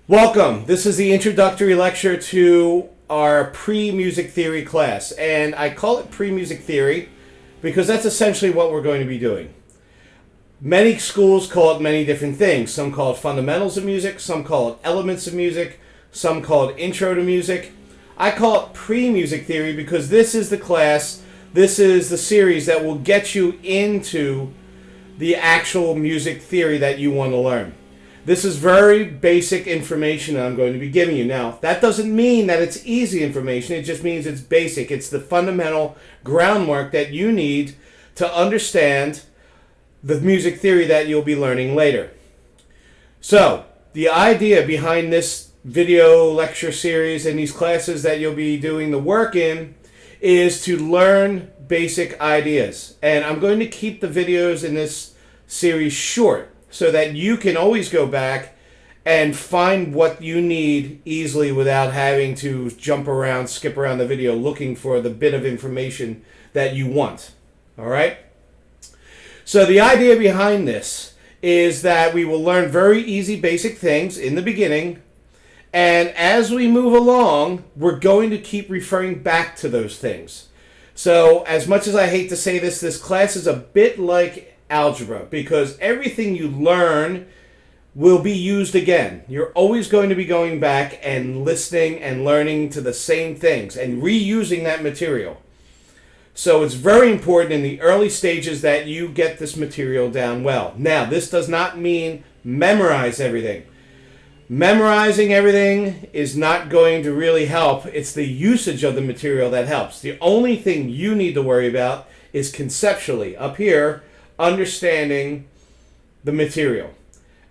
Welcome. This is the introductory lecture to our pre-music theory class, and I call it pre-music theory because that's essentially what we're going to be doing. Many schools call it many different things. Some call it fundamentals of music, some call it elements of music, some call it intro to music. I call it pre-music theory because this is the class, this is the series that will get you into the actual music theory that you want to learn. This is very basic information that I'm going to be giving you. Now, that doesn't mean that it's easy information. It just means it's basic. It's the fundamental groundwork that you need to understand the music theory that you'll be learning later. So, the idea behind this video lecture series and these classes that you'll be doing the work in is to learn basic ideas. And I'm going to keep the videos in this series short, so that you can always go back and find what you need easily without having to jump around, skip around the video looking for the bit of information that you want. All right? So the idea behind this is that we will learn very easy basic things in the beginning, and as we move along, we're going to keep referring back to those things. So as much as I hate to say this, this class is a bit like algebra, because everything you learn will be used again. You're always going to be going back and listening and learning to the same things and reusing that material. So it's very important in the early stages that you get this material down well. Now, this does not mean memorize everything. Memorizing everything is not going to really help. It's the usage of the material that helps. The only thing you need to worry about is conceptually, up here, understanding the material.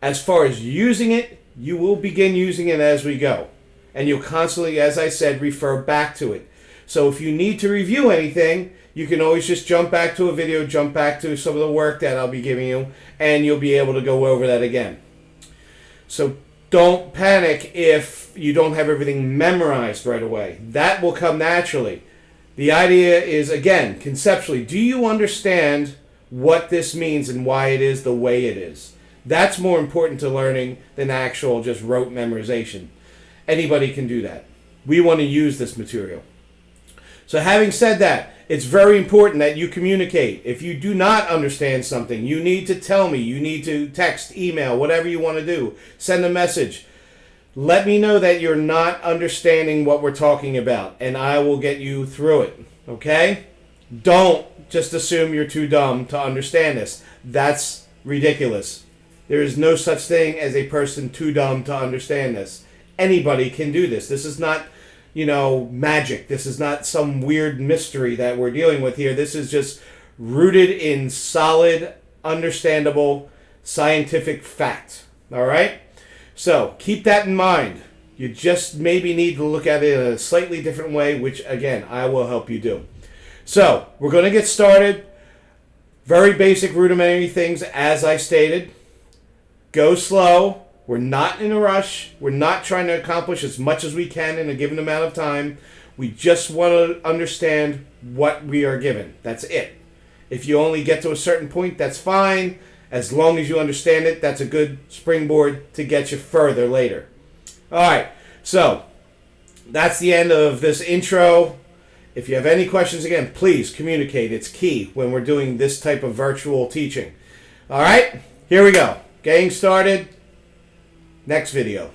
As far as using it, you will begin using it as we go. And you'll constantly, as I said, refer back to it. So if you need to review anything, you can always just jump back to a video, jump back to some of the work that I'll be giving you, and you'll be able to go over that again. So don't panic if you don't have everything memorized right away. That will come naturally. The idea is, again, conceptually, do you understand what this means and why it is the way it is? That's more important to learning than actual just rote memorization. Anybody can do that. We want to use this material. So having said that, it's very important that you communicate. If you do not understand something, you need to tell me. You need to text, email, whatever you want to do. Send a message. Let me know that you're not understanding what we're talking about, and I will get you through it. Okay? Don't just assume you're too dumb to understand this. That's ridiculous. There is no such thing as a person too dumb to understand this. Anybody can do this. This is not, magic. This is not some weird mystery that we're dealing with here. This is just rooted in solid, understandable, scientific fact. All right? So keep that in mind. You just maybe need to look at it in a slightly different way, which, again, I will help you do. So, we're going to get started. Very basic, rudimentary things, as I stated. Go slow. We're not in a rush. We're not trying to accomplish as much as we can in a given amount of time. We just want to understand what we are given. That's it. If you only get to a certain point, that's fine. As long as you understand it, that's a good springboard to get you further later. All right, so that's the end of this intro. If you have any questions, again, please communicate. It's key when we're doing this type of virtual teaching. All right, here we go. Getting started. Next video.